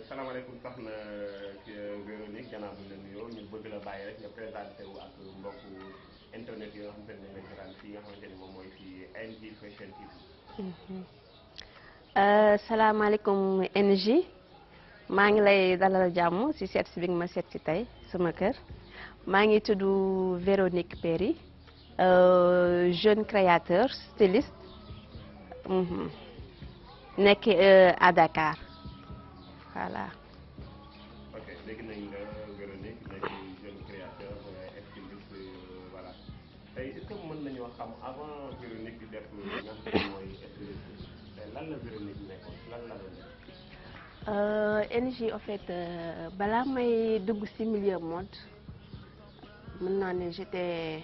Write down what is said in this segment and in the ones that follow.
salaamaaleykum soxna Véronique gannaaw bi la nuyoo ñu bëgg la bàyyi rek nga présenté wu ak mbokku internet yi nga xamante ne lañ ko daan fii nga xamante ni moom mooy fii NJ Fashion TV. salaamaaleykum NJ maa ngi lay dalal jàmm si seet si bi nga ma seet si tey sama kër maa ngi tudd Véronique Perry jeune créateur styliste nekk à Dakar. Voilà. Ok léegi nañ la Véronique nekk jeune créateur styliste voilà tey est-ce que mën nañoo xam avant Véronique di def li nga xam ne mooy styliste tey lan la Véronique nekkoon lan la doon def. NJ en fait balaa may dugg ci milieu mode mën naa ne j'étais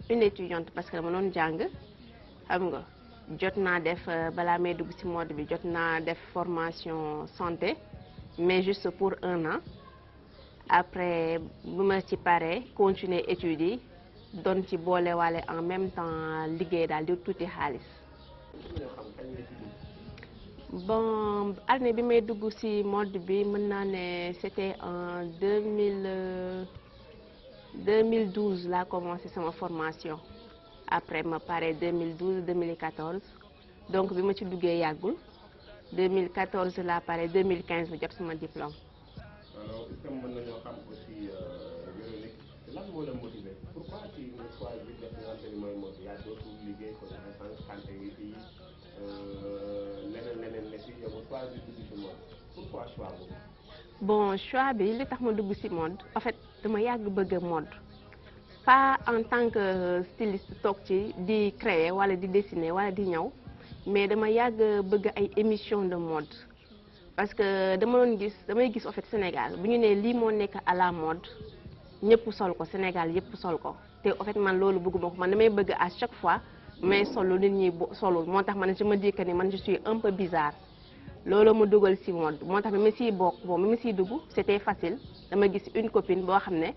une étudiante parce que dama doon jàng xam nga. jot naa def balaa may dugg ci mode bi jot naa def formation santé mais juste pour 1 an après bu ma ci paree continuer études yi doon ci boole waale en même temps liggéey daal di tuuti xaalis. bon année bi may dugg ci mode bi mën naa ne c'était en 2012 laa commencé sama formation. Après ma pare 2012 2014 donc bi ma ci duggee yàggul 2014 laa pare 2015 ma jot sama diplôme. alors est-ce que mën nañoo xam aussi Véronique lan moo la motiver pourquoi ci nga choisir def nga xamante ni mooy mode yaa dootul liggéey ko dafa sànq santé ngi fii leneen ne si yow nga choisir dugg ci mode pourquoi choix boobu. bon choix bi li tax ma dugg ci mode en fait dama yàgg bëgg a mode. pas en tant que styliste toog ci di créer wala di dessiner wala di ñaw mais dama yàgg bëgg ay émission de mode parce que damay gis en fait Sénégal bu ñu nee lii moo nekk à la mode ñëpp sol ko Sénégal yëpp sol ko te en fait man loolu bëgguma ko man damay bëgg à chaque fois mais solu nit ñi solul moo tax man je me dis que ni man je suis un peu bizarre loolu ma dugal ci mode moo tax bi ma siy bokk bon bi ma siy dugg c'était facile dama gis une copine boo xam ne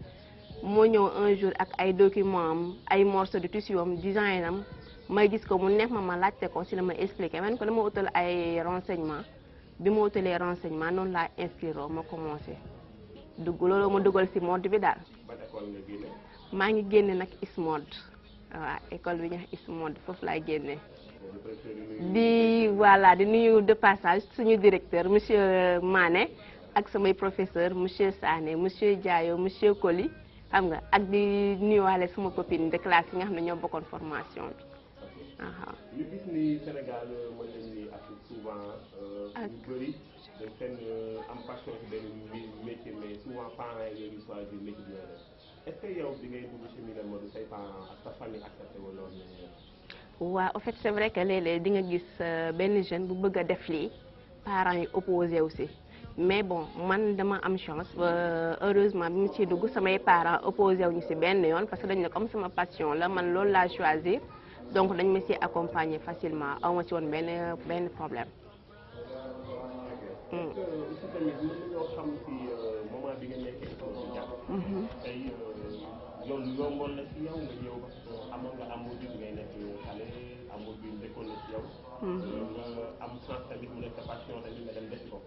moo ñëw un jour ak ay documents am ay morceaux de tissu am design am may gis ko mu neex ma laajte ko si la ma expliqué man ko dama utal ay renseignements bi ma utalee renseignement noonu laa inscrire ma commencé dugg loolu ma dugal ci mode bi daal. ban école nga génne. maa ngi génne nag ISMOD waaw école bi ñu wax ISMOD foofu laay génne. di voilà di nuyu de passage suñu directeur monsieur Mané ak samay professeur monsieur Sané monsieur Diayo monsieur Koli. xam nga ak di nuyuwaale sama copine de classe yi nga xam ne ñoo bokkoon formation bi. ñu gis ni Sénégal mën nañu ni Afrique souvent. ñu bëri dañ seen am passion ci benn métier mais souvent parents yi ñooy choisir métier bi def est-ce que yow bi ngay dugg ci milieu mode say parents ak sa famille accepté wu loolu. waaw en fait c'est vrai que léeg-léeg di nga gis benn jeune bu bëgg a def lii parents yi opposé aussi. mais bon man dama am chance heureusement bi mu ciy dugg samay parents opposé wuñu ci benn yoon parce que dañ ne comme sama passion la man loolu laa choisir donc dañ ma ciy accompagner facilement aw ma ci woon benn problème. aussi tamit mën nañoo xam ci moment bi nga nekkee école bi jàpp. tey yoon yomboon na ci yow nga ñëw parce que amoon nga amour bi ngay nekk xale amour bi dëkkoon na ci yow. nga am chance tamit mu nekk sa passion tamit nga dem def ko.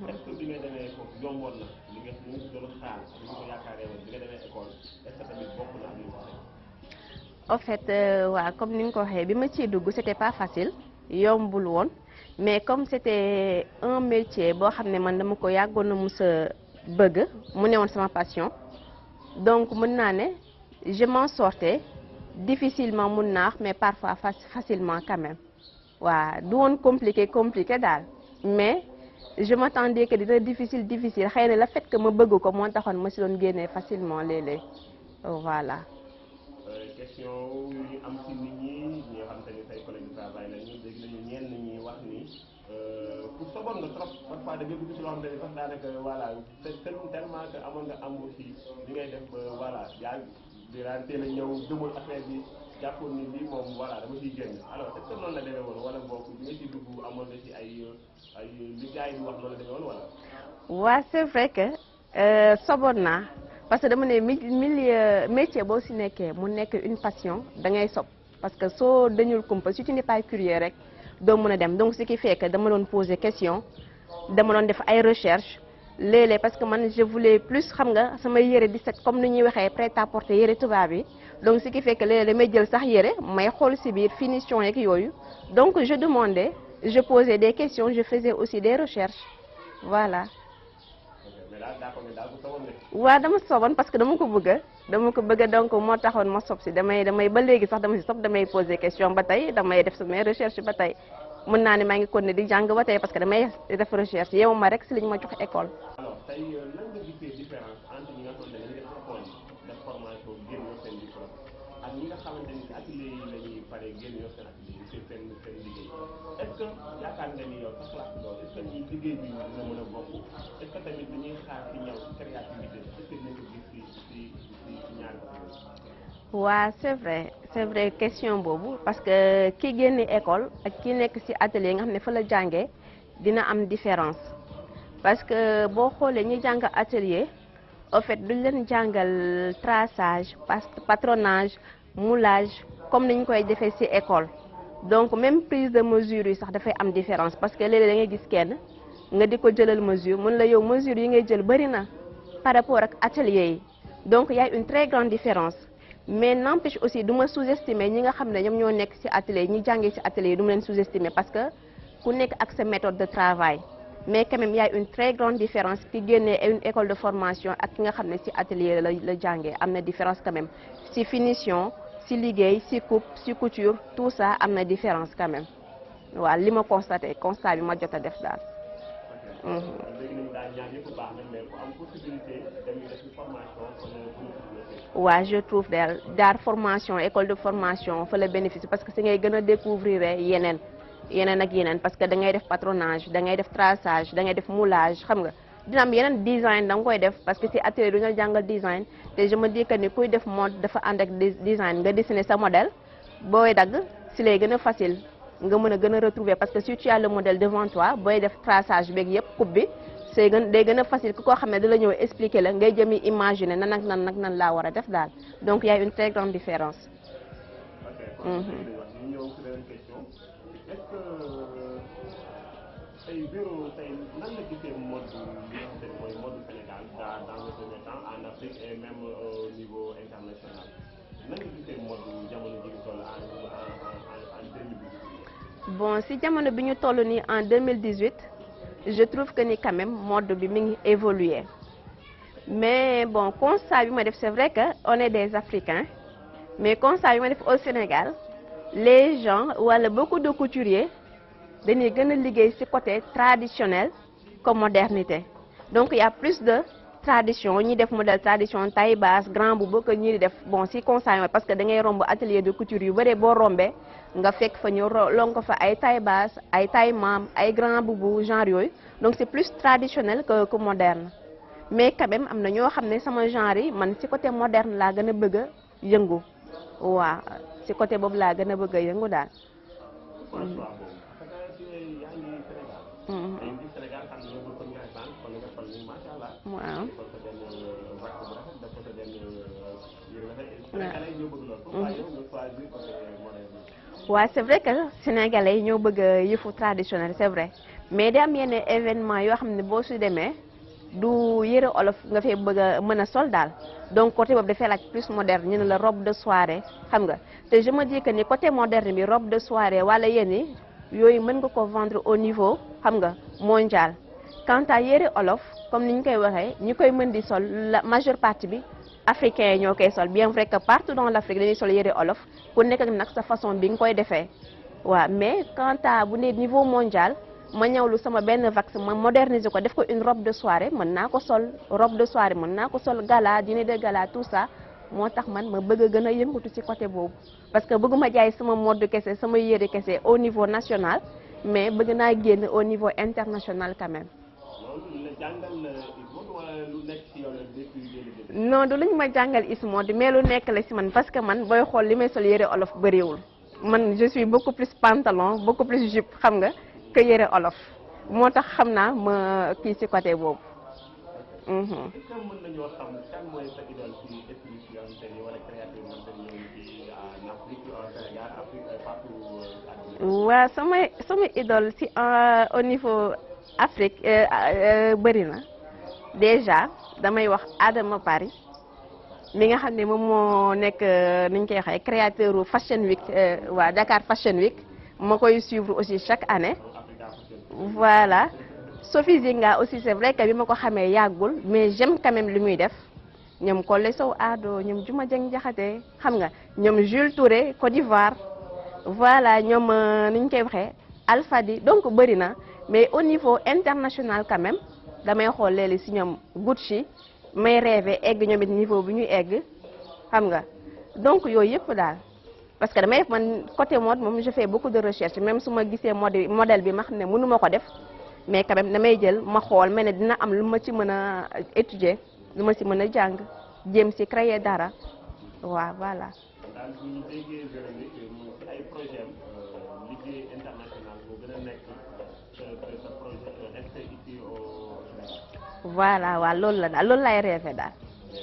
est-ce que bi nga demee foofu yomboon na li nga doon xaar li nga ko yaakaaree woon bi nga demee école est-ce que tamit bokk na ak li nga waxee. en fait waaw comme ni nga ko waxee bi ma ciy dugg c'était pas facile yombul woon mais comme c'était un métier boo xam ne man dama ko yàggoon na mës a bëgg mu ne woon sama passion donc mën naa ne je m'en sortais difficilement mun naax mais parfois facilement quand même waaw du woon compliqué daal mais je m'attendais que dina difficile xëy na le fait que ma bëgg ko moo taxoon ma si doon génnee facilement léeg-léeg voilà. question yu am ci nit ñi nga xam te ni say collègue de travail la ñu dégg nañu ñenn ñi wax ni pour soboon nga trop parfois da ngay dugg ci loo xam te ni sax daanaka voilà tellement que amoon nga amour ci li ngay def voilà yaa di daan teel a ñëw gëmul affaire bi jàppoon ni lii moom voilà dama ciy génn alors est-ce que noonu la demee woon wala boog bi nga ciy dugg amoon na ci ay li gars yi wax noonu la demee woon wala. waaw c'est vrai que soboon naa parce que dama ne milieu métier boo si nekkee mu nekk une passion da ngay sob parce que soo dañul kumpa si tu n'es pas curieux rek doo mën a dem donc ce qui fait que dama doon poser question dama doon def ay recherche léeg-léeg parce que man je voulais plus xam nga sama yére di set comme ni ñuy waxee prêt-à-porter yére tubaab yi donc ce qui fait que léeg-léeg damay jël sax yére may xool si biir finition yeeg yooyu donc je demandais je posais des questions je faisais aussi des recherches voilà. waaw dama soboon parce que dama ko bëgg donc moo taxoon ma sob si damay ba léegi sax dama si sob damay poser question ba tey damay def samay recherche ba tey mën naa ne maa ngi continuer di jàng ba tey parce que damay def recherche yow ma rek si li ñu ma jox école. alors tey lan nga gisee différence entre ñi nga xamante ne dañuy def école yi def formation génn seen diplôme ak ñi nga xamante ni atelier yi la ñuy pare génn seen atelier yi seen liggéey est-ce que yaakaar nga ni yow sa classe loolu est-ce que ñi liggéey bi dina mën a bokk est-ce que tamit dañuy xaar ci ñëw ci créativité est-ce que dinañ ko gis ci ñaari côté. waaw c'est vrai question boobu parce que ki génne école ak ki nekk ci atelier nga xam ne fa la jàngee dina am différence parce que boo xoolee ñi jàng atelier au fait duñ leen jàngal traçage patronage moulage comme niñ koy defee ci école donc même prise de mesure yi sax dafay am différence parce que léeg-léeg da ngay gis kenn nga di ko jëlal mesure mun la yow mesure yi ngay jël bari na par rapport ak atelier yi donc y a une très grande différence. mais n'empêche aussi du ma sous-estimer ñi nga xam ne ñoom ñoo nekk ci atelier ñi jàngee ci atelier yi du ma leen sous-estimer parce que ku nekk ak sa méthode de travail mais quand même y a une très grande différence ki génnee une école de formation ak ki nga xam ne ci atelier la jàngee am na différence quand même ci finition ci liggéey ci coupe ci couture tout ça am na différence quand même waaw li ma constat bi ma jot a def daal. waaw je trouve daal formation école de formation fa la bénéfice parce que si ngay gën a découvrir yeneen ak yeneen parce que da ngay def patronage da ngay def traçage da ngay def moulage xam nga dina am yeneen design da nga koy def parce que si atelier du ñu jàngal design te je me dis que ni kuy def mode dafa ànd ak design nga dessiner sa modèle booy dagg si lay gën a facile nga mën a gën a retrouver parce que si tu as le modèle devant toi booy def traçage beeg yëpp coupe bi day gën a facile ku koo xam ne da la ñëw expliquer la ngay jëmi imaginer nan laa war a def daal donc y a une très grande différence. tey Véro tey nan la gisee mode bi nga xamante ne mooy mode Sénégal dans le premier temps en Afrique et même au niveau international nan la gisee mode jamono ji ñu toll en 2018. bon si jamono bi ñu toll nii en 2018 je trouve que ni quand même mode bi mi ngi évoluer mais bon constat bi ma def c'est vrai que on est des Africains mais constat bi ma def au Sénégal les gens wala beaucoup de couturiers. dañuy gën a liggéey ci côté traditionnel comme modernité donc il y a plus de tradition ñi def modèle tradition taille basse grand boubou que ñi di def bon ci constat parce que da ngay romb atelier de couture yu bëree boo rombee nga fekk fa ñu lonk fa ay taille basse ay taille maam ay grand boubou genre yooyu donc c'est plus traditionnel que moderne mais quand même am na ñoo xam ne sama genre yi man ci côté moderne laa gën a bëgg a yëngu waaw ci côté boobu laa gën a bëgg a yëngu daal. waaw. waaw c'est vrai que sénégalais yi ñoo bëgg yëfu traditionnel c'est vrai mais da am yenn événement yoo xam ne boo su demee du yëre olof nga fee bëgg a mën a sol daal donc côté boobu dafay laaj plus moderne ñu ne la robe de soirée xam nga te je me dis que ni côté moderne bi robe de soirée wala yéen yooyu mën nga ko vendre au niveau xam nga mondial quant à yëre olof comme ni ñu koy waxee ñi koy mën di sol la majeure partie bi africains yi ñoo koy sol bien vrai que partout dans l'Afrique dañuy sol yëre olof ku nekk ak nag sa façon bi nga koy defee waaw mais quant à bu ne niveau mondial ma ñëwlu sama benn vax ma moderniser ko def ko une robe de soirée mën naa ko sol robe de soirée mën naa ko sol gala dîner de gala tout ça moo tax man ma bëgg a gën a yëngatu ci côté boobu parce que bëgguma jaay sama mode kese sama yëre kese au niveau national mais bëgg naa génn au niveau international quand même. non du luñ ma jàngal ismode mais lu nekk la ci man parce que man booy xool li may sol yëre olof bëriwul man je suis beaucoup plus pantalon beaucoup plus jupe xam nga que yëre olof moo tax xam naa ma kii ci côté boobu. est-ce que mën nañoo xam kan mooy sa idole ci styliste yoo xamante ni wala créateur yoo xamante ni ñoo ngi ci en Afrique au Sénégal Afrique partout àdduna. waaw sama idole ci au niveau Afrique bëri na déjà damay wax Adama Paris mi nga xam ne moom moo nekk ni ñu koy waxee créateur Fashion Week waa Dakar Fashion Week ma koy suivre aussi chaque année. Voilà. Sophie Zinga aussi c'est vrai que bi ma ko xamee yàggul mais j'aime quand même li muy def ñoom Collé Sow Ado ñoom Juma Jeng Jaxate xam nga ñoom Jules Touré Côte d'Ivoire voilà ñoom ni ñu koy waxee Alfadi donc bëri na mais au niveau international quand même damay xool léegi si ñoom Gucci may rêvé egg ñoom it niveau bi ñuy egg xam nga donc yooyu yëpp daal parce que damay def man côté mode moom je fais beaucoup de recherche même su ma gisee modèle bi ma xam ne mënu ma ko def mais quand même damay jël ma xool mais ne dina am lu ma ci mën a étudier lu ma ci mën a jàng jéem ci créer dara waaw voilà. daal bu ñu déggee Véronique ci ay projet am liggéey international moo gën a nekk sa projet resté ici au Sénégal. voilà waaw loolu la daal loolu lay rêvé daal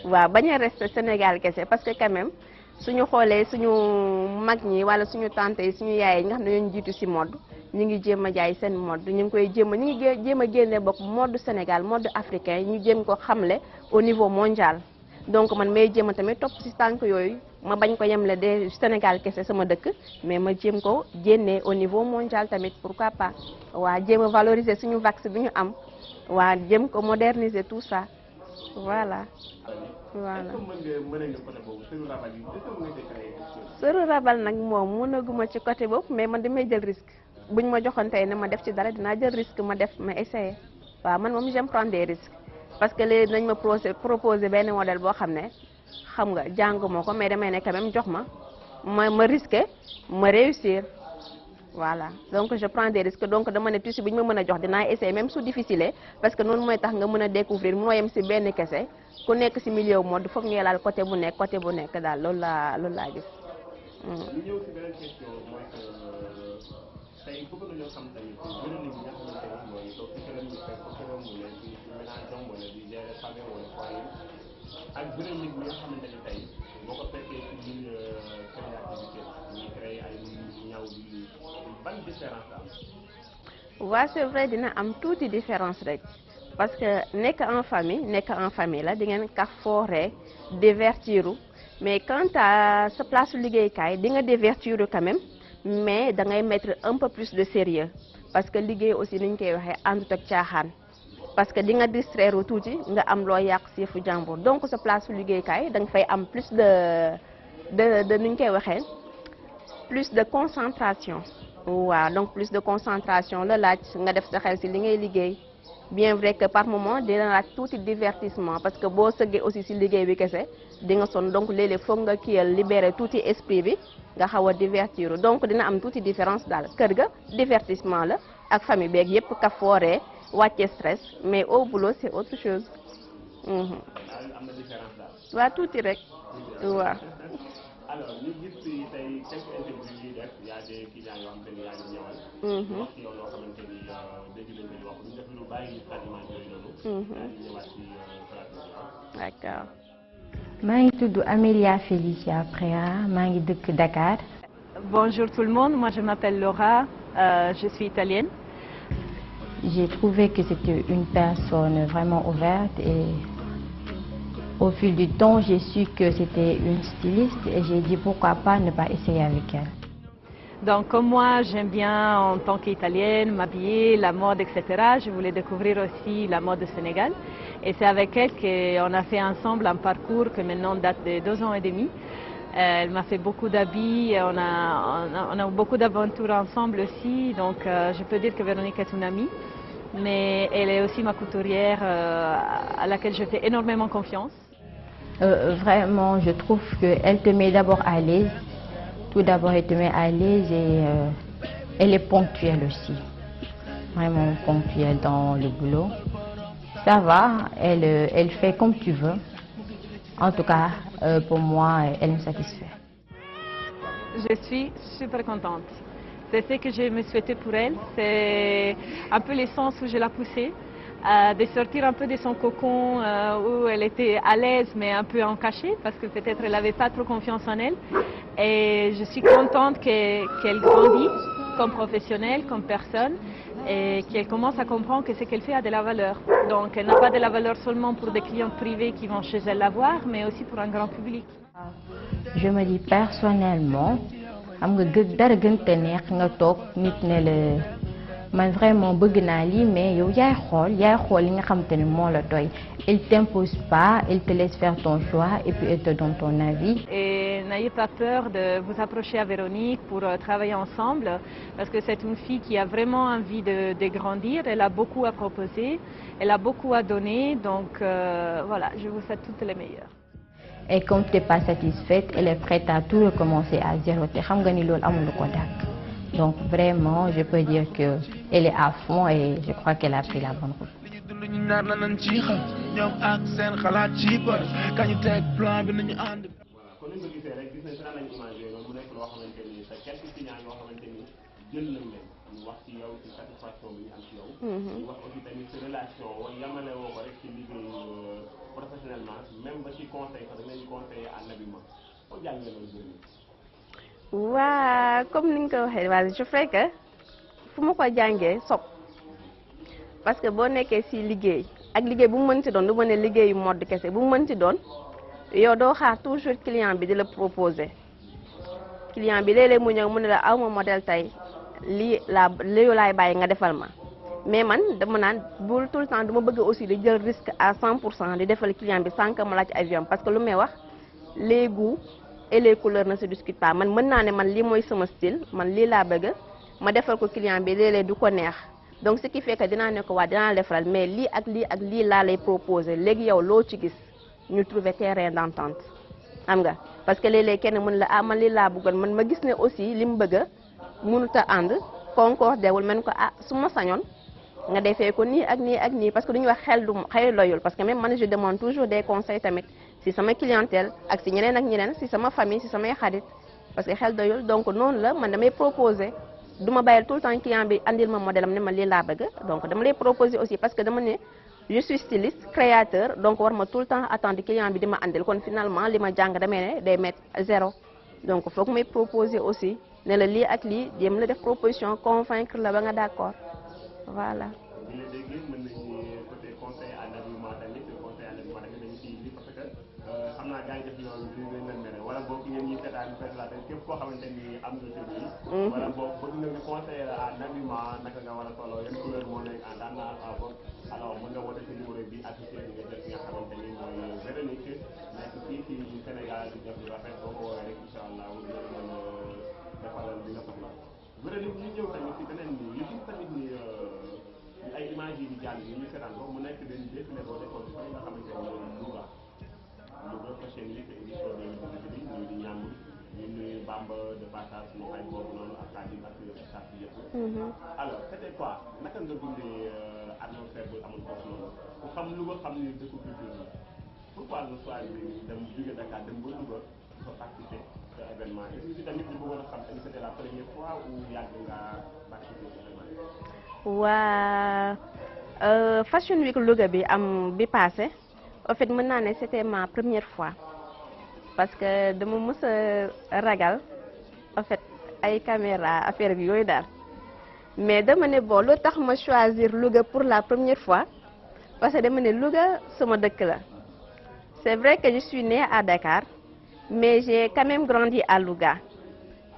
waaw bañ a rester Sénégal kese parce que quand même suñu xoolee suñu mag ñi wala suñu tante yi suñu yaay yi nga xam ne ñoo jiitu ci mode ñu ngi jéem a jaay seen mode ñu ngi koy ñu ngi jéem a génne bokk mode Sénégal mode africain ñu jéem ko xamle au niveau mondial donc man may jéem a tamit topp ci tànk yooyu ma bañ ko yemle de Sénégal kese sama dëkk mais ma jéem ko génne au niveau mondial tamit pourquoi pas waa jéem a valoriser suñu vax bi ñu am waa jéem ko moderniser tout ça voilà. voilà sëru rabal nag moom mënaguma ci côté boobu mais man damay jël risque buñ ma joxoon tey ne ma def ci dara dinaa jël risque ma def ma essayer waaw man moom j'aime prendre des risques parce que léegi nañ ma proposer benn modèle boo xam ne xam nga jànguma ko mais damay ne quand même jox ma risquer ma réussir voilà donc je prends des risques donc dama ne tissu bu ñu ma mën a jox dinaa essayer même su difficile parce que noonu mooy tax nga mën a découvrir mënoo yem ci benn kese ku nekk ci milieu mode foog ñu laal côté bu nekk daal loolu laa gis. ñu ñëw ci beneen question mooy que tey bëgg nañoo xam tamit Véronique bi nga xamante ne mooy toog ci këram ñu fekk ko këram mu ne ci ménage am wala di gérer famille wala foyer ak Véronique bi nga xamante ne tey boo ko fekkee ci biir créativité ñu créé ay ñaw di ban différence am. waaw c'est vrai dina am tuuti différence rek parce que nekk en famille la di ngeen ka fooree divertiru mais quant à sa place liggéeykaay di nga divertir quand même mais da ngay mettre un peu plus de sérieux parce que liggéey aussi ni ñu koy waxee àndut ak caaxaan parce que di nga distraire tuuti nga am loo yàq si yëfu jàmbur donc sa place liggéeykaay da nga fay am plus de ni ñu koy waxee plus de concentration waaw donc plus de concentration la laaj nga def sa xel si li ngay liggéey bien vrai que par moment dina laaj tuuti divertissement parce que boo sëggee aussi si liggéey bi kese di nga sonn donc léeg-léeg foog nga kiyal libérer tuuti esprit bi nga xaw a divertir donc dina am tuuti différence daal kër ga divertissement la ak famille beeg yépp ka fooree wàcce stress mais au boulot c'est autre chose. am na différence daal. waaw tuuti rek waaw. alors ñu gis ci tey quelques interviews yi def y a des clients yoo xamante ni yaa ngi ñëwal. wax ci yow loo xamante ni dégg nañ ko di wax bu ñu def lu bàyyi pratiquement yooyu noonu. yaa ngi ñëwaat ci plateau bi. d'accord. maa ngi tudd Amélia Félicia Préa maa ngi dëkk Dakar. Bonjour tout le monde, moi je m'appelle Laura, je suis italienne. J'ai trouvé que c'était une personne vraiment ouverte et au fil du temps, j'ai su que c'était une styliste et j'ai dit pourquoi pas ne pas essayer avec elle. Donc comme moi, j'aime bien en tant qu'italienne m'habiller, la mode, etc. Je voulais découvrir aussi la mode du Sénégal. Et c'est avec elle qu'on a fait ensemble un parcours qui maintenant date de 2 ans et demi. Elle m'a fait beaucoup d'habits, on a beaucoup d'aventures ensemble aussi. Donc je peux dire que Véronique est une amie. Mais elle est aussi ma couturière à laquelle je fais énormément confiance. Vraiment, je trouve qu'elle te met d'abord à l'aise. Tout d'abord, elle te met à l'aise et elle est ponctuelle aussi. Vraiment ponctuelle dans le boulot. Ça va, elle fait comme tu veux. En tout cas, pour moi, elle me satisfait. Je suis super contente. C'est ce que je me souhaitais pour elle. C'est un peu les sens où je l'ai poussée. de sortir un peu de son cocon où elle était à l'aise mais un peu en cachet parce que peut-être elle n'avait pas trop confiance en elle. Et je suis contente qu'elle grandit comme professionnelle, comme personne et qu'elle commence à comprendre que ce qu'elle fait a de la valeur. Donc elle n'a pas de la valeur seulement pour des clients privés qui vont chez elle la voir, mais aussi pour un grand public. Je me dis personnellement, xam nga dara gën te neex nga toog nit ne la man vraiment bëgg naa lii mais yow yaay xool li nga xam te ne moo la doy. Elle t'impose pas, elle te laisse faire ton choix et puis elle te donne ton avis. Et n'ayez pas peur de vous approcher à Véronique pour travailler ensemble parce que c'est une fille qui a vraiment envie de grandir, elle a beaucoup à proposer, elle a beaucoup à donner, donc voilà, je vous souhaite toutes les meilleures. Et comme tu n'es pas satisfaite, elle est prête à tout recommencer à zéro. Te xam nga ni loolu amul lu ko dàkk. Donc vraiment, je peux dire qu'elle est à fond et je crois qu'elle a pris la bonne route. kon ni nga gisee rek gis nañ si nañ image yooyu noonu mu nekk loo xamante ni sa quelques clients yoo xamante ni jël nañ leen ñu wax ci yow ci satisfaction bi ñu am ci yow. ñu wax aussi tamit sa relation wala yamale woo ko rek ci liggéey professionnellement même ba ci conseil sax dañ leen di conseiller en habillement foo jàngee loolu bëri. waa comme ni nga ko waxee waa je fais que fu ma ko jàngee sob parce que boo nekkee si liggéey ak liggéey bu mu mënti doon du ma ne liggéeyu mode kese bu mu mënti doon yow doo xaar toujours client bi di la proposer client bi léeg-léeg mu ñëw mu ne la aw ma modèle tey lii laay bàyyi nga defal ma mais man dama naan bul tout le temps dama bëgg aussi di jël risque à 100% di defal client bi sans que ma laaj avion parce que lu may wax les goûts et les couleurs ne se discutent pas man mën naa ne man lii mooy sama style man lii laa bëgg ma defal ko client bi léeg-léeg du ko neex donc ce qui fait que dinaa ne ko waa dinaa la defaral mais lii ak lii laa lay proposer léegi yow loo ci gis ñu trouver terrain d'entente xam nga parce que léeg-léeg kenn mën la man lii laa bëggoon man ma gis ne aussi li mu bëgg a mënut a ànd concordé wul man ko su ma sañoon nga defee ko nii ak nii ak nii parce que du ñu wax xel doyul parce que même man je demande toujours des conseils tamit si sama clientèle ak si ñeneen ak ñeneen si sama famille si samay xarit parce que xel doyul donc noonu la man damay proposer du ma bàyyil tout le temps client bi andil ma modèle am ne ma lii laa bëgg donc dama lay proposer aussi parce que dama ne je suis styliste créateur donc war ma tout le temps attendre client bi di ma andil kon finalement li ma jàng damay ne day mettre zéro donc foog may proposer aussi ne la lii ak lii jéem la def proposition convaincre la ba nga d'accord voilà. bu ñu déggee mën nañu côté conseil en habillement tamit conseil en habillement tamit dañu ciy parce que xam naa gars yi def loolu du ñu leen mere wala boog ñun ñi seetaan fekk la képp koo xamante ni am nga tur bi. wala boog bëgg nga ñu conseiller la en habillement naka nga war a solo yan couleur moo nekk en tendance à boog alors mën nga woote ci numéro bi affiché bi nga jël ki nga xamante ni mooy Véronique nekk fii ci Sénégal di def lu rafet boo ko woowee rek incha allah dina mën a defaral li nga soxla Véronique ñu ñëw tamit ci beneen bi ñu gis tamit ni ay images yi di jàll yi ñu seetaan ko mu nekk benn défilé boo defoon ci nga xamante ni mooy Louga Fashion Week édition 2018 bi ñu di ñàmb ñu nuyu Bamba de passage suñu xarit boobu noonu ak Khadim ak staff bi yëpp. alors c'était quoi naka nga dundee atmosphère bu amoon foofu noonu ku xam Louga xam ni dëkku culture la pourquoi nga choisir dem jóge Dakar dem ba Louga fa participer ci événement yi aussi tamit ñu bëggoon a xam tamit c'était la première fois ou yàgg nga participer ci événement yi. waa Fashion Week Louga bi am bi passé en fait mën naa ne c'était ma première fois parce que dama mës a ragal en fait ay caméra affaire bi yooyu daal mais dama ne bon lu tax ma choisir Louga pour la première fois parce que dama ne Louga sama dëkk la c'est vrai que je suis née à Dakar mais j'ai quand même grandi à Louga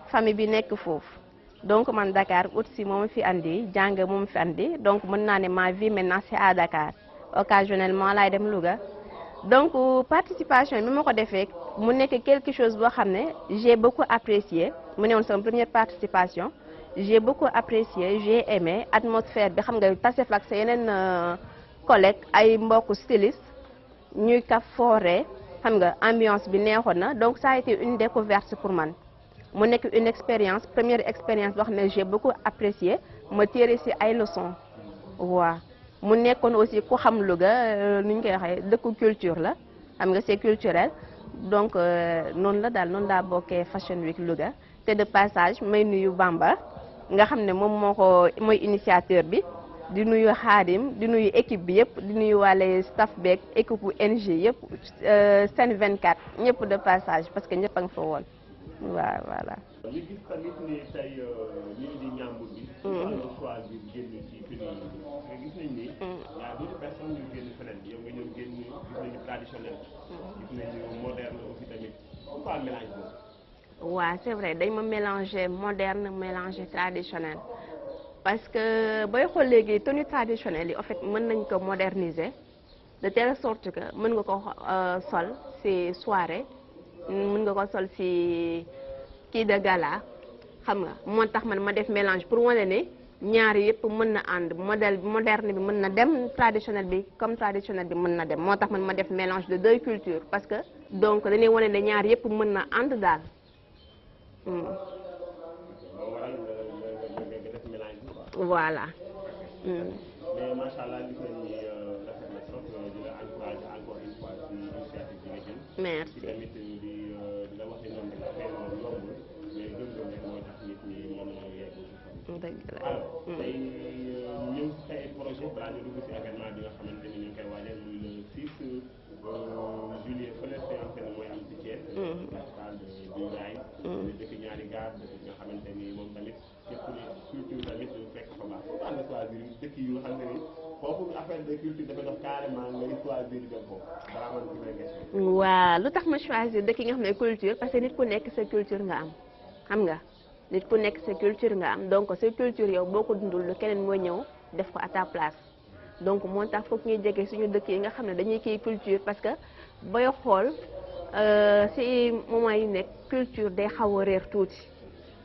famille bi nekk foofu donc man Dakar ut si moo ma fi andi jàng moo ma fi andi donc mën naa ne ma vie maintenant c'est à Dakar occasionnellement laay dem Louga donc participation bi ma ko defee mu nekk quelque chose boo xam ne j'ai beaucoup apprécié mu ne woon sama première participation j'ai beaucoup apprécié j'ai aimé atmosphère bi xam nga tase fa ak sa yeneen collègues ay mbokku styliste ñuy ka foore xam nga ambiance bi neexoon na donc ça a été une découverte pour man mu nekk une expérience première expérience boo xam ne j'ai beaucoup apprécié ma tiré ci ay leçons waaw mu nekkoon aussi ku xam Louga nu ñu koy waxee dëkku culture la xam nga c'est culturel donc noonu la daal noonu laa bokkee Fashion Week Louga te de passage may nuyu Bamba nga xam ne moom mooy initiateur bi di nuyu Xaadim di nuyu équipe bi yëpp di nuyu wàlle staff beeg équipe bu NG yëpp Sen 24 ñëpp de passage parce que ñëpp a nga fa woon waaw voilà. ñu gis tamit ni tey lii di ñàmbur bi. wàllu choix bi génn ci prix yi nga gis nañ ni. y a d'autres personnes yu génn feneen yow nga ñëw génn gis nañu traditionnel. gis nañu moderne aussi tamit pourquoi mélange boobu. waaw c'est vrai dañ ma mélanger moderne mélanger traditionnel parce que booy xool léegi tenue traditionnelle yi en fait mën nañ ko moderniser de telle sorte que mën nga ko sol ci soirée mën nga ko sol ci kii de gala xam nga moo tax man ma def mélange pour wane ne ñaari yëpp mën na ànd modèle moderne bi mën na dem traditionnel bi comme traditionnel bi mën na dem moo tax man ma def mélange de deux cultures parce que donc dañuy wane ne ñaari yëpp mën na ànd daal. Voilà. mais macha allah gis nañu ni rafet na trop di la encourager encore une fois ci initiative bi nga jël. merci tamit di la wax ni noonu rek xëy na yombul mais gëm-gëm rek mooy tax nit ñi mën a yegg. dëgg la. alors tey ñëw si ay projet balaa ñu dugg si événement bi nga xamante ni ñu ngi koy waajal muy le 6 juillet fële nga xamante ne mooy am ci Thiès. capitale du rail. dëkk ñaari gaar dëkk nga xamante ni moom tamit képp culture tamit fekk fa baax foofu nga choisir dëkk yu xam ne ni foofu affaire de culture dafa dox carrément ngay choisir dem foofu balaa ma dugg rek. waaw lu tax ma choisir dëkk yi nga xam ne culture parce que nit ku nekk sa culture nga am xam nga nit ku nekk sa culture nga am donc sa culture yow boo ko dundul lu keneen mooy ñëw def ko à ta place donc moo tax foog ñuy jege suñu dëkk yi nga xam ne dañuy kii culture parce que booy xool ci moment yu nekk culture day xaw a réer tuuti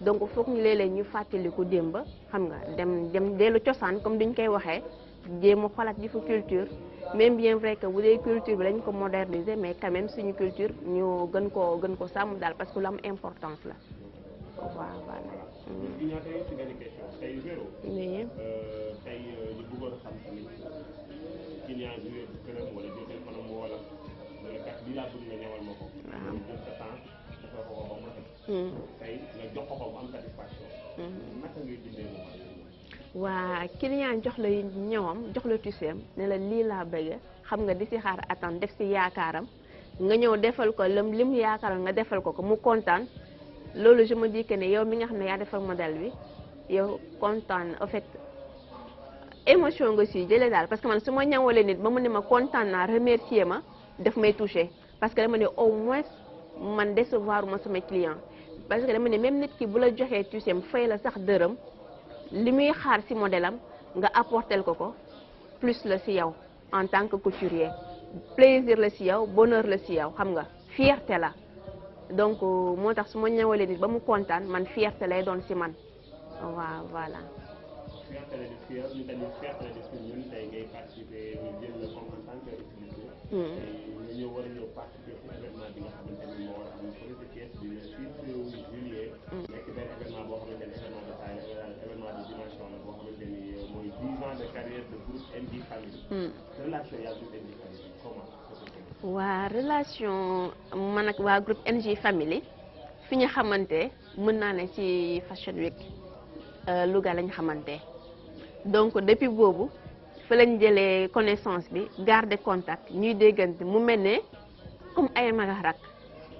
donc foog ñu léeg-léeg ñu fàttaliku démb xam nga dem dellu cosaan comme duñ koy waxee jéem a xoolaat ji fa culture même bien vrai que bu dee culture bi dañ ko moderniser mais quand même suñu culture ñu gën ko sàmm daal parce que lu am importance la waaw voilà. ñu ñëw tey si benn question tey Véro. oui. tey ñu bëggoon xam tamit client bi wér këram wala jël téléphone am wala kat lii laa bëgg nga ñëwal ma ko. waaw jël sa temps defal ko ba mu rafet. tey nga jox ko am satisfaction. naka ngay dundee moom. waa client jox la ñëwam jox la tuseem ne la lii laa bëgg xam nga di si xaar attendre def si yaakaaram nga ñëw defal ko li mu yaakaaroon nga defal ko mu kontaan loolu je me dis que ne yow mi nga xam ne yaa defal modèle bi yow kontaan en fait émotion nga si jëlee daal parce que man su ma ñawalee nit ba mu ne ma kontaan naa remercier ma daf may touché parce que dama ne au moins man décevoir ma sama client parce que dama ne même nit ki bu la joxee tuseem fay la sax dërëm li muy xaar ci modèle am nga apporter ko plus la ci yow en tant que couturier plaisir la ci yow bonheur la ci yow xam nga fierté la donc moo tax su ma ñëwalee nit ba mu kontaan man fierté lay doon ci man waaw voilà. fierté la ci yow ñu tamit fierté la ci ñun tey ngay participer ñu jël la comme en tant que utilisateur. ñu ñëw war a ñëw participer ci événement bi nga xamante ni moo war a am fële ci Thiès bi le 6 juillet. nekk benn événement boo xamante ni événement de taille événement de dimension la boo xamante ni mooy 10 ans de carrière de groupe NJ Family. relation yaa groupe NJ Family comment. waa relation man ak waa groupe NJ Family fi ñu xamante mën naa ne ci Fashion Week Louga lañ xamante donc depuis boobu fa lañ jëlee connaissance bi garder contact ñuy déggante mu mel ne comme ay mag ak rak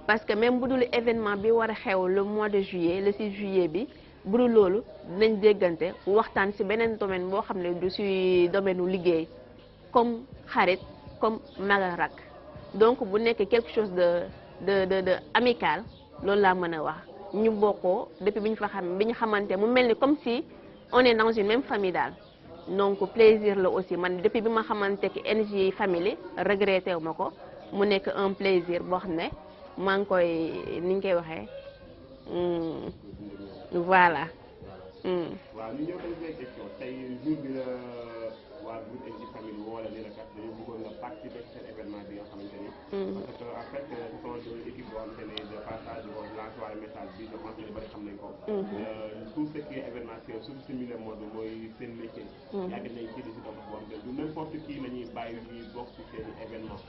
parce que même bu dul événement bi war a xew le mois de juillet le 6 juillet bi bu dul loolu dinañ déggante waxtaan ci beneen domaine boo xam ne du ci domaine u liggéey comme xarit comme mag ak rak donc bu nekk quelque chose de amical loolu laa mën a wax ñu bokkoo depuis bi ñu xamante mu mel ni comme si on est dans une même famille daal donc plaisir la aussi man depuis bi ma xamante ki NJ Family regretté wu ma ko mu nekk un plaisir boo xam ne maa ngi koy ni ñu koy waxee voilà. waaw ñu ñëw tamit question tey jour bi la waa groupe NJ Family woo la ni la kat dañu bëggoon nga participer ci seen événement bi nga xamante ni. parce que en fait ce sont des équipes boo xamante ne de passage boo lancé waaye message bi je pense que ñu bëri xam nañ ko. tout ce qui est événementiel surtout si milieu mode mooy seen métier. yàgg nañ ci di si dox boo xam ne du n'importe qui la ñuy bàyyi ñuy bokk ci seen événement.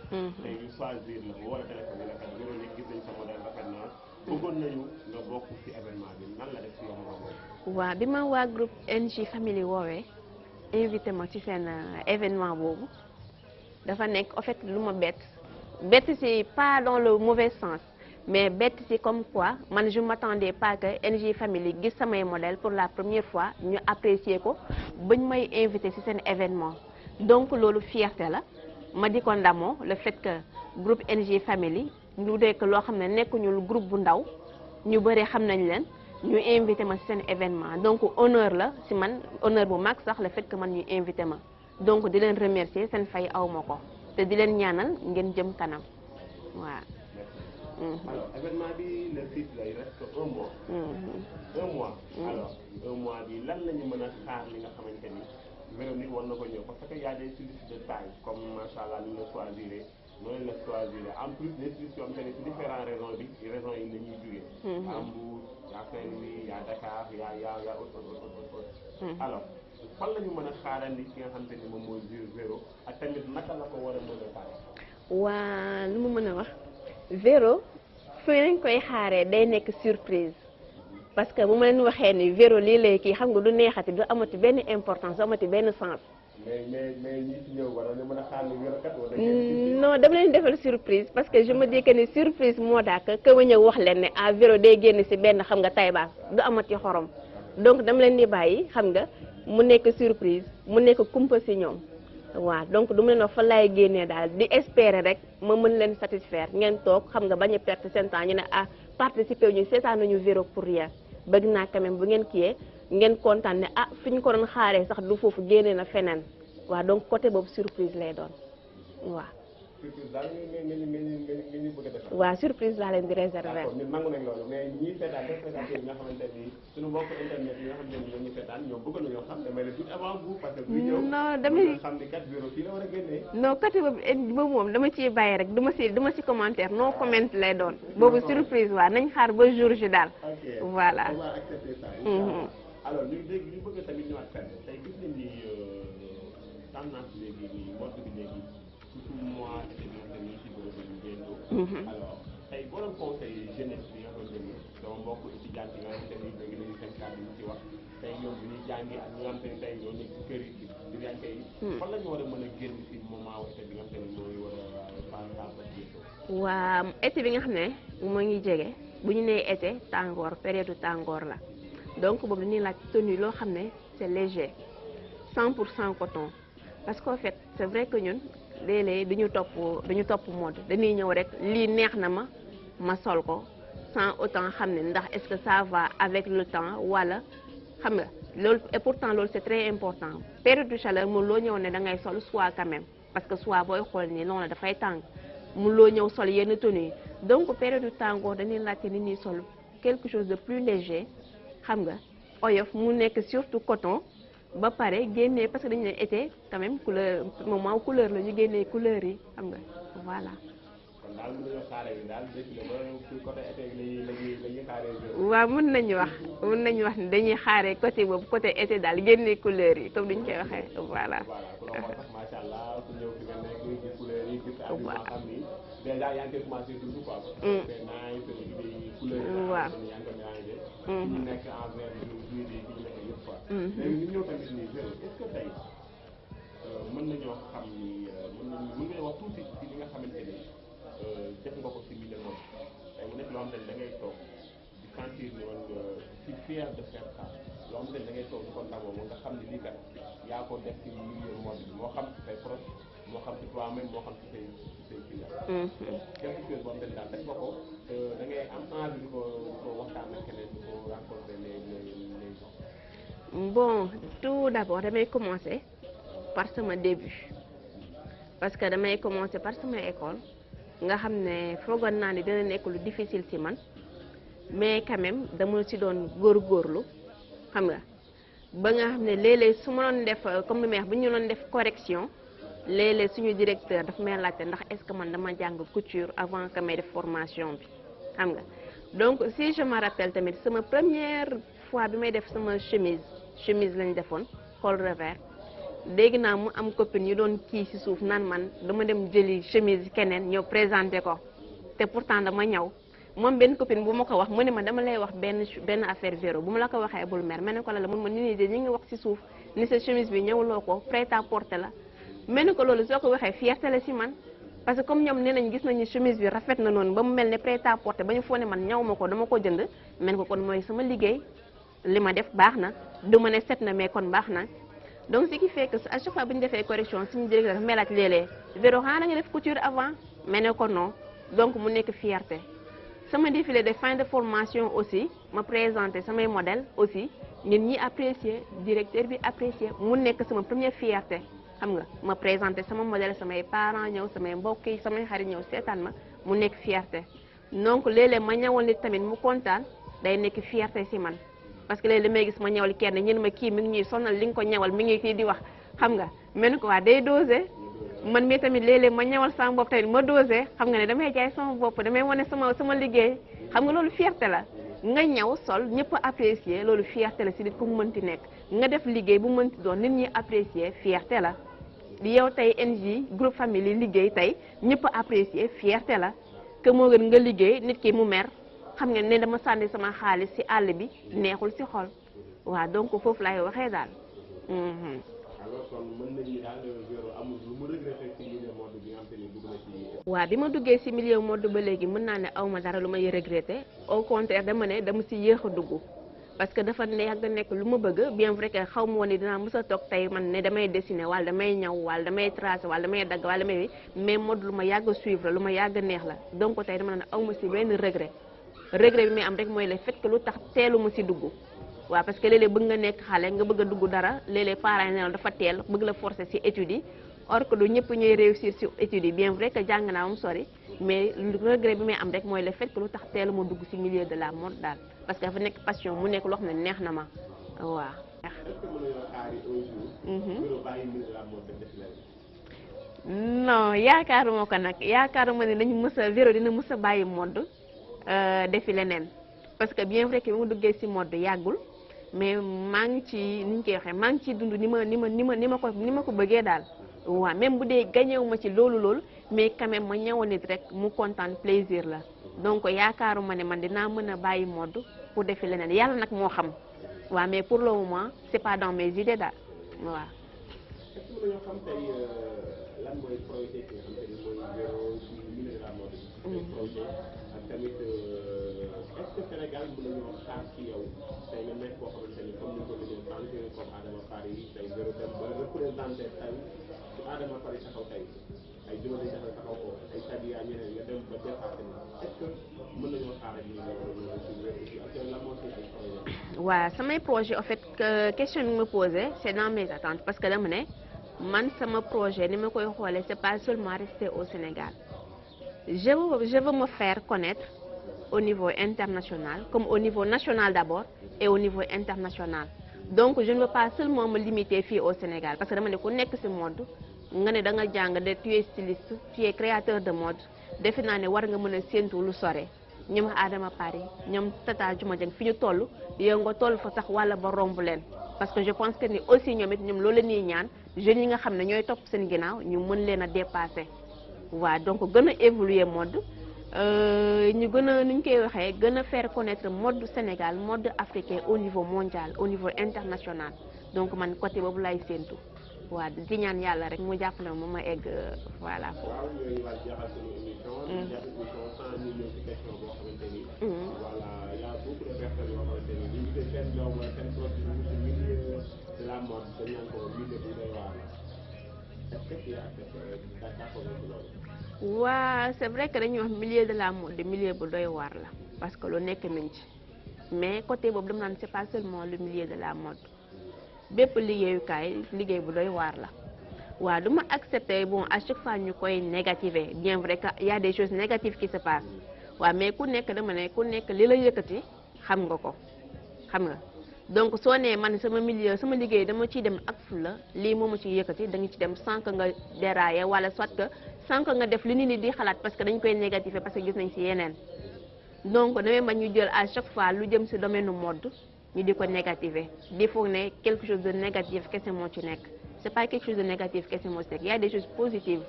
tey ñu choisir la wala téléphone bi la kat Véronique gis nañ sa modèle rafet na bëggoon nañu nga bokk ci événement bi nan la def si yow boobu. waaw bi ma waa groupe NJ Family woowee invité ma ci seen événement boobu dafa nekk en fait lu ma bett ci pas dans le mauvais sens mais bett ci comme quoi man je m'attendais pas que NJ Family gis samay modèle pour la première fois ñu apprécier ko bañ may invité ci seen événement donc loolu fierté la ma di ko ndamoo le fait que groupe NJ Family lu nekk loo xam ne nekkuñu groupe bu ndaw ñu bëri xam nañ leen ñu invité ma ci seen événement donc honneur la ci man honneur bu mag sax le fait que man ñu invité ma donc di leen remercier seen fay aw ma ko te di leen ñaanal ngeen jëm kanam waaw. alors événement bi le 6 là il reste un mois. un mois. alors un mois bi lan la ñu mën a xaar li nga xamante ni Véronique war na ko ñëw parce que y a des stylistes de taille comme macha allah ni ñu la choisir noonu la choisir en plus des stylistes yoo xamante ni ci différentes raisons yi la ñuy jugee. y a Mbour y a Saint-Louis y a Dakar y a autre. alors fan la ñu mën a xaarandi ki nga xamante ni moom mooy Véro ak tamit naka la ko war a mën a xaar. waa lu mu mën a wax Véro fi lañ koy xaaree day nekk surprise parce que bu ma leen waxee ni Véro lii lay kii xam nga du neexati du amati benn importance du amati benn sens. mais ñi ci ñëw war na mën a xaar ni Véro kat wala. non dama leen defal surprise parce que je me dis que ni surprise moo daaka que ma ñëw wax leen ne ah Véro day génn ci benn xam nga Taïba du amati xorom donc dama leen di bàyyi xam nga mu nekk surprise mu nekk kumpa ci ñoom. waaw donc du ma leen wax fa laay génnee daal di espérer rek ma mën leen satisfaire ngeen toog xam nga bañ a perte seen temps ñu ne ah participer ñu seetaan nañu Véro pour rien bëgg naa quand même bu ngeen kiyee ngeen kontaan ne ah fi ñu ko doon xaaree sax du foofu génnee na feneen waaw donc côté boobu surprise lay doon waaw. surprise daal nga ñu bëgg a defal. waaw surprise laa leen di réserver. d'accord ñun nangu nañ loolu mais ñii seetaan téléspectateurs yi nga xamante ni suñu mbokk internet yi nga xamante ni ñoom ñu seetaan ñoom bëgg nañoo xam damay la tuuti avant vous parce que bu ñëw non damay xam ni kat Véro fii la war a génnee. non côté boobu moom dama ciy bàyyi rek du ma ci commentaire non comment lay doon boobu surprise waaw nañ xaar ba jour ji daal. ok voilà. on va accepter ça. alors ñu dégg ñu bëgg tamit ñëwaat fenn tey gis nañ ni tendance léegi nii mode bi léegi surtout mois été bi nga xam ne ci bëri bi ñu génnoo. alors tey boo doon conseil jeunesse bi nga xamante ni sama mbokk étudiant yi nga xamante ni léegi nañu seen kàddu yi ci wax tey ñoom bi ñuy jàngi ak ñi nga xamante ni tey ñoo nekk ci kër yi di jànge yi. fan la ñu war a mën a génn ci moment été bi nga xamante ni mooy war a waa été bi nga xam ne moo ngi jege bu ñu nee été tàngoor période tàngoor la donc boobu dañuy laaj tenue loo xam ne c'est léger 100% coton parce qu'en fait c'est vrai que ñun léeg-léeg duñu topp mode dañuy ñëw rek lii neex na ma sol ko sans autant xam ne ndax est-ce que ça va avec le temps wala xam nga loolu et pourtant loolu c'est très important période de chaleur mun loo ñëw ne da ngay sol soit quand même parce que soit booy xool nii noonu dafay tàng mun loo ñëw sol yenn tenue yi donc période du tàngoor dañuy laajte nit ñi sol quelque chose de plus léger xam nga oyof mu nekk surtout coton ba pare génnee parce que dañu ne été quand même couleur moment couleur la ñu génnee couleur yi xam nga voilà. kon daal mën nañoo xaaree ni daal dëkk la ba côté été bi la ñuy xaaree. waaw mën nañu wax ni dañuy xaaree côté boobu côté été daal génnee couleur yi comme duñ koy waxee voilà. ku la xool sax macha allah ku ñëw fi nga nekk gis couleur yi gis ak yoo xam ni déjà yaa ngi koy commencé dund quoi. c'est nice couleur yi. waaw yaa ngi koy mélangé. ñu nekk en vert bi ñu nekk yëpp quoi. léegi ñu ñëw tamit nii Véro est-ce que tey mën nañoo xam ni mën nga wax tuuti ci li nga xamante ni def nga ko ci milieu moom tey mu nekk loo xamante ni da ngay toog di sentir ni man ci fier de faire ça loo xamante ni da ngay toog di ko ndamoo nga xam ni lii kat yaa ko def ci milieu mode bi moo xam ci say proche moo xam ci toi-même moo xam ci say client. quelque chose boo xamante ni daal def nga ko da ngay am envie di ko waxtaan ak keneen di ko rencontrer les gens. Bon, tout d'abord damay commencer par sama début parce que damay commencer par sama école nga xam ne foogoon naa ne dina nekk lu difficile ci man mais quand même dama ci doon góorgóorlu xam nga ba nga xam ne léeg-léeg su ma doon def comme li bu ñu doon def correction léeg-léeg suñu directeur daf may laajte ndax est-ce que man dama jàng couture avant que may def formation bi xam nga donc si je me rappelle tamit sama première fois bi may def sama chemise lañ defoon col revers dégg naa mu am copine yu doon kii ci suuf naan man dama dem jëli chemise keneen ñëw présenté ko te pourtant dama ñaw moom benn copine bu ma ko wax mu ne ma dama lay wax benn affaire Véro bu ma la ko waxee bul mer ma ne ko la mun ma nit ñi de ñi ngi wax ci suuf ni sa chemise bi ñëwloo ko prêt à porter la mel ni ko loolu soo ko waxee fierté la si man parce que comme ñoom nee nañ gis nañu chemise bi rafet na noonu ba mu mel ne prêt à porter ba ñu foo ne man ñaw ma ko dama ko jënd mel ko kon mooy sama liggéey li ma def baax na du ma ne set na mais kon baax na donc ce qui fait que à chaque fois bu ñu defee correction suñu directeur dafa melaat léeg-léeg Véro xanaa nga def couture avant mais ne ko non donc mu nekk fierté sama défilé de fin de formation aussi ma présenté samay modèle aussi nit ñi apprécier directeur bi apprécier mu nekk sama première fierté xam nga ma présenté sama modèle samay parents ñëw samay mbokk yi samay xarit ñëw seetaan ma mu nekk fierté donc léeg-léeg ma ñëwal nit tamit mu kontaan day nekk fierté si man parce que léegi damay gis ma ñëwal kenn ñun ma kii mi ngi ñuy sonal li nga ko ñëwal mi ngi kii di wax xam nga mel ni ko waa day dosé man mii tamit léeg-léeg ma ñëwal sama bopp tamit ma dosé xam nga ne damay jaay sama bopp damay wane sama liggéey xam nga loolu fierté la nga ñëw sol ñëpp apprécier loolu fierté la si nit ku mu mënti nekk nga def liggéey bu mënti doon nit ñi apprécier fierté la yow tey NJ groupe famille liggéey tey ñëpp apprécier fierté la que moo gën nga liggéey nit ki mu mer xam nga ne dama sànni sama xaalis ci àll bi neexul ci xol waaw donc foofu laay waxee daal. alors kon mën nañu daal Véro amul lu mu regretté ci milieu mode bi nga xam te ni dugg na ci. waaw bi ma duggee ci milieu mode ba léegi mën naa ne aw ma dara lu may regretté au contraire dama ne dama ci yéex a dugg parce que dafa yàgg nekk lu ma bëgg bien vrai que xaw ma woon ni dinaa mës a toog tey man ne damay dessiner wala damay ñaw wala damay tracer wala damay dagg wala damay mais mode lu ma yàgg a suivre lu ma yàgg neex la donc tey dama ne aw ma ci benn regret bi may am rek mooy le fait que lu tax teelu ma ci dugg. waaw parce que léeg-léeg bëgg nga nekk xale nga bëgg a dugg dara léeg-léeg parents yi ne dafa teel bëgg la forcer ci études yi or que du ñëpp ñooy réussir ci études yi bien vrai que jàng naa moom sori mais regret bi may am rek mooy le fait que lu tax teelu ma dugg ci milieu de la mode daal parce que dafa nekk passion mu nekk loo xam ne neex na ma waaw. est-ce que mën nañoo xaari un jour. Véro bàyyi milieu de la mode def leneen. non yaakaaruma ko nag yaakaaruma ne dañu mës a Véro dina mës a bàyyi mode defi leneen parce que bien vrai que bi mu duggee ci mode yàggul. mais maa ngi ci ni ñu koy waxee maa ngi ciy dund ni ma ko bëggee daal waaw même bu dee gañewu ma ci loolu mais quand même ma ñëwoon nit rek mu kontaan plaisir la donc yaakaaruma ne man dinaa mën a bàyyi mode pour defi leneen yàlla nag moo xam waaw mais pour le moment c'est pas dans mes idées daal waaw. est-ce que mën nañoo xam tey lan mooy projet bi nga xam te ni mooy Véro ci milieu de la mode. projet ak tamit est-ce que Sénégal mën nañoo xaar ci yow tey nga nekk koo xamante ni comme ni ko liggéey sànq comme Adama Paris tey Véro dem ba représenté tey su Adama Paris taxaw tey ay juróomi jafe taxaw ko ay Sadia ñeneen nga dem ba dépassé na est-ce que mën nañoo xaar ak ñu ci Véro aussi ak lan moo ci ay projet. waaw samay projet en fait question bi ma posé c'est dans mes attentes parce que dama ne man sama projet ni ma koy xoolee c'est pas seulement rester au Sénégal je veux me faire connaître au niveau international comme au niveau national d'abord et au niveau international donc je ne veux pas seulement me limiter fii au Sénégal parce que dama ne ku nekk ci mode nga ne da nga jàng de tu es styliste tu es créateur de mode defe naa ne war nga mën a séentu lu sore ñoom Adama Paris ñoom Tata Juma Jeng fi ñu toll yow nga toll fa sax wala ba romb leen parce que je pense que ni aussi ñoom it ñoom loolu la ñuy ñaan jeunes yi nga xam ne ñooy topp seen ginnaaw ñu mën leen a dépasser waaw donc gën a évoluer mode ñu gën a nu ñu koy waxee gën a faire connaître mode Sénégal mode africain au niveau mondial au niveau international donc man côté boobu lay séentu waaw di ñaan yàlla rek mu jàppale ma egg voilà foofu. waaw ñooy waaj jeexal suñu émission. di def émission sans ñu ñëw ci question boo xamante ni. voilà y a beaucoup de personnes yoo xamante ni ñu ngi seen doom wala seen produit ci milieu de la mode dañu naan ko milieu bu doy waar la est-ce que tu as d'accord ci loolu. waa c'est vrai que dañuy wax milieu de la mode milieu bu doy waar la parce que lu nekk nañ ci mais côté boobu dama naan c'est pas seulement le milieu de la mode bépp liggéeyukaay liggéey bu doy waar la waaw du ma accepter bon à chaque fois ñu koy négativer bien vrai que y a des choses négatives qui se passent waaw mais ku nekk dama ne ku nekk li la yëkkati xam nga ko xam nga donc soo nee man sama milieu sama liggéey dama ciy dem ak fulla lii moo ma ciy yëkkati da nga ci dem sans que nga dérailler wala soit que sans que nga def li nit ñi di xalaat parce que dañ koy négativer parce que gis nañ ci yeneen donc damay ma ñu jël à chaque fois lu jëm ci domaine nu mode ñu di ko négativer di foog ne quelque chose de négatif kese moo ci nekk c'est pas quelque chose de négatif kese moo ci nekk y a des choses positives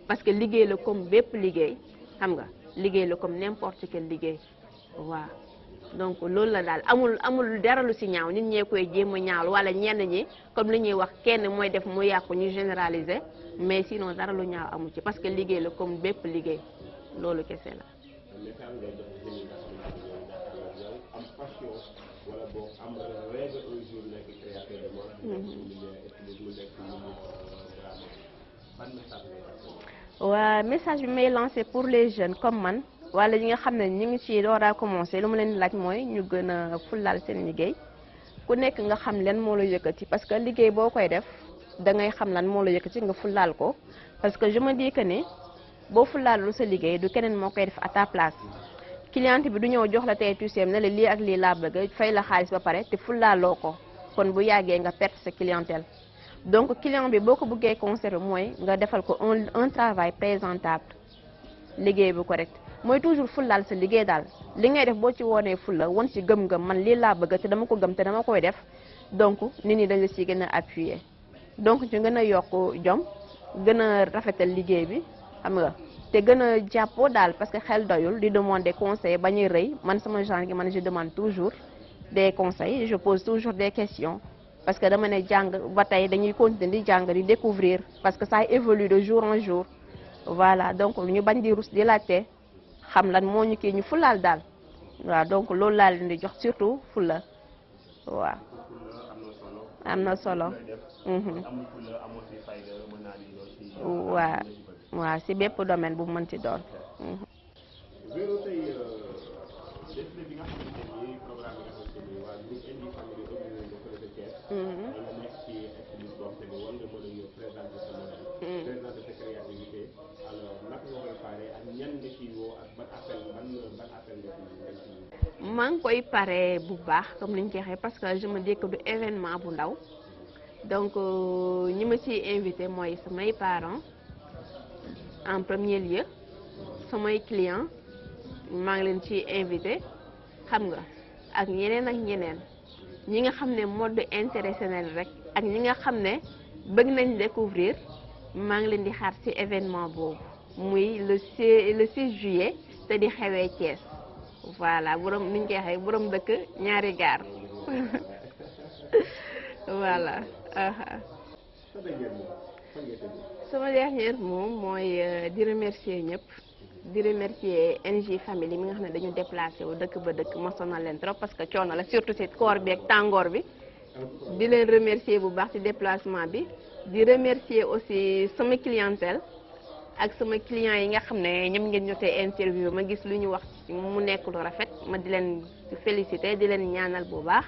parce que liggéey la comme bépp liggéey xam nga liggéey la comme n'importe quel liggéey waaw. donc loolu la daal amul dara lu ci ñaaw nit ñee koy jéem a ñaawlu wala ñenn ñi comme li ñuy wax kenn mooy def mu yàqu ñu généraliser mais sinon dara lu ñaaw amul ci parce que liggéey la comme bépp liggéey loolu kese la. am passion wala boog am rêve un jour nekk créateur de mode. waa message bi may lancé pour les jeunes comme man wala ñi nga xam ne ñu ngi ci door a commencé lu ma leen di laaj mooy ñu gën a fullaal seen liggéey ku nekk nga xam leen moo la yëkkati parce que liggéey boo koy def da ngay xam lan moo la yëkkati nga fullaal ko parce que je me dis que ne boo fullaalul sa liggéey du keneen moo koy def à ta place client bi du ñëw jox la tey tuuti ne la lii ak lii laa bëgg fay la xaalis ba pare te fullaaloo ko kon bu yàggee nga perte sa clientèle donc client bi boo ko bëggee conserver mooy nga defal ko un travail présentable liggéey bu correct mooy toujours fullaal sa liggéey daal li ngay def boo ci woonee fulla won ci gëm-gëm man lii laa bëgg te dama ko gëm te dama koy def donc nit ñi dañ la ci gën a appuyer donc ñu gën a yokk jom gën a rafetal liggéey bi xam nga te gën a jàppoo daal parce que xel doyul di demander conseil bañ a rëy man sama genre gi man je demande toujours des conseils je pose toujours des questions parce que dama ne jàng ba tey dañuy continuer di jàng di découvrir parce que ça évolue de jour en jour voilà donc ñu bañ di rus di laajte xam lan moo ñu kii ñu fulaal daal waaw donc loolu laa leen di jox surtout fula waaw. am na solo. waaw waaw si bépp domaine bu mën ci doon. maa ngi koy pare bu baax comme li ñu koy waxee parce que je me dis que du événement bu ndaw donc ñi ma ciy invité mooy samay parents en premier lieu samay clients maa ngi leen ciy invité xam nga ak ñeneen ñi nga xam ne mode intéressé na rek ak ñi nga xam ne bëgg nañ découvrir maa ngi leen di xaar ci événement boobu muy le 6 juillet te di xewee Thiès voilà borom ni ñu koy waxee borom dëkk ñaari gaar voilà. sama dernier moom mooy di remercier ñëpp di remercier NJ Family mi nga xam ne dañu déplacé wu dëkk ba dëkk ma sonal leen trop parce que coono la surtout ci koor bi ak tàngoor bi di leen remercier bu baax ci déplacement bi di remercier aussi sama clientèle ak sama clients yi nga xam ne ñoom ngeen jotee interview ma gis lu ñu wax mu nekk lu rafet ma di leen féliciter di leen ñaanal bu baax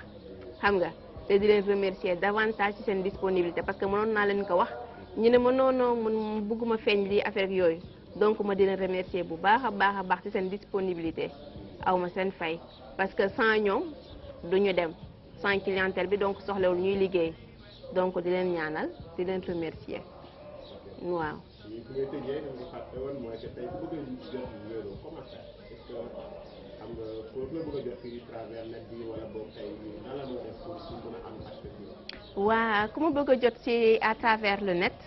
xam nga te di leen remercier davantage ci seen disponibilité parce que mënoon naa leen ko wax ñu ne ma non man bëgguma feeñ lii affaire yooyu donc ma di leen remercier bu baax a baax ci seen disponibilité aw ma seen fay parce que sans ñoom du ñu dem sans clientèle bi donc soxlawul ñuy liggéey donc di leen ñaanal di leen remercier waaw. waa ku ma bëgg a jot ci à travers le net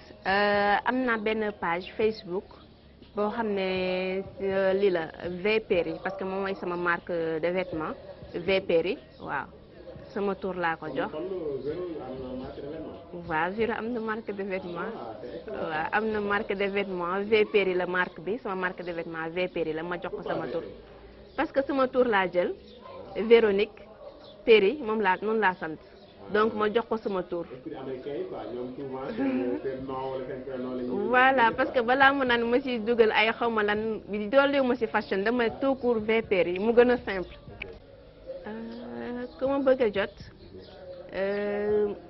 am na benn page Facebook boo xam ne lii la VPERI parce que moom mooy sama marque de vêtements VPERI waaw sama tour laa ko jox. waaw Vero am na marque de vêtements waaw am na marque de vêtements VPERI la marque bi sama marque de vêtements VPERI la ma jox ko sama tour parce que sama tour laa jël Véronique Péri moom laa noonu laa sant donc ma jox ko sama tour. voilà parce que balaa mu naan ma ci dugal ay xaw ma lan dolliwu ma ci fashion dama tout court VPERI mu gën a simple. ku ma bëgg a jot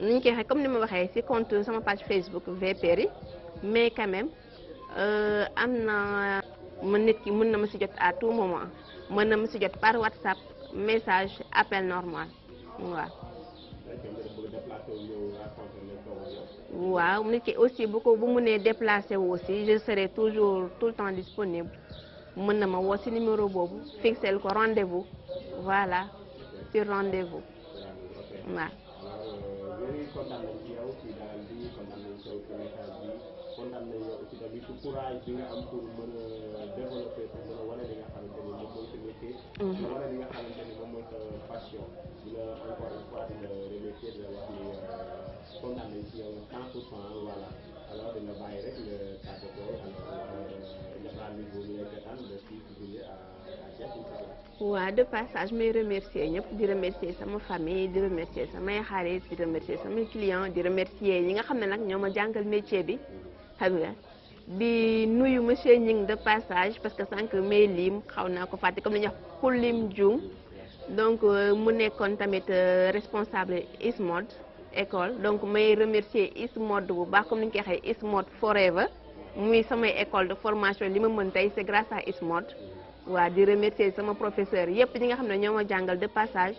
ni ñu koy waxee comme ni ma waxee ci compte sama page Facebook VPERI mais quand même am na nit ki mën na ma ci jot à tout moment mën na ma ci jot par WhatsApp message appel normal waaw. waaw nit ki aussi bu mu nee déplacé wu aussi je serai toujours tout le temps disponible mën na ma woo ci numéro boobu fixel ko rendez-vous voilà. ci rendez-vous waaw. aussi tamit courage bi nga am pour mën a développer pour mën a wane li nga xamante ni moom mooy sa métier. nga wane li nga xamante ni moom mooy sa passion. di la encore une fois di la remercier di la wax ni kontaan nañ ci yow 100%, voilà. Alors dina bàyyi rek nga tàggatoo alors le rendez-vous ñu lay jotaan le 6 juillet à Thiès, inchallah. waaw de passage may remercier ñëpp di remercier sama famille di remercier samay xarit di remercier samay clients di remercier ñi nga xam ne nag ñoo ma jàngal métier bi xam nga di nuyu monsieur Gning de passage parce que sànq may lim xaw naa ko fàtte comme li ñuy wax ku lim juum donc mu nekkoon tamit responsable Ismod école donc may remercier Ismod bu baax comme ni ñu koy waxee Ismod forever muy samay école de formation li ma mën tey c'est grâce à Ismod. waa di remercier sama professeur yëpp ñi nga xam ne ñoo ma jàngal de passage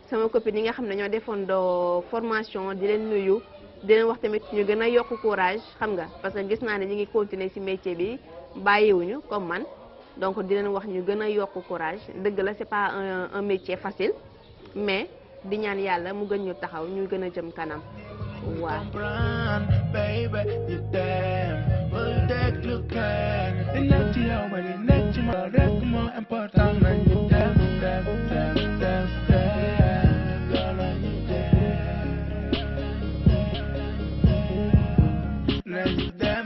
sama copine yi nga xam ne ñoo defoon do formation di leen nuyu di leen wax tamit ñu gën a yokk courage xam nga parce que gis naa ne ñu ngi continuer ci métier bi bàyyiwuñu comme man donc di leen wax ñu gën a yokk courage dëgg la c'est pas un métier facile mais di ñaan yàlla mu gën ñu taxaw ñu gën a jëm kanam waaw. Let's dance.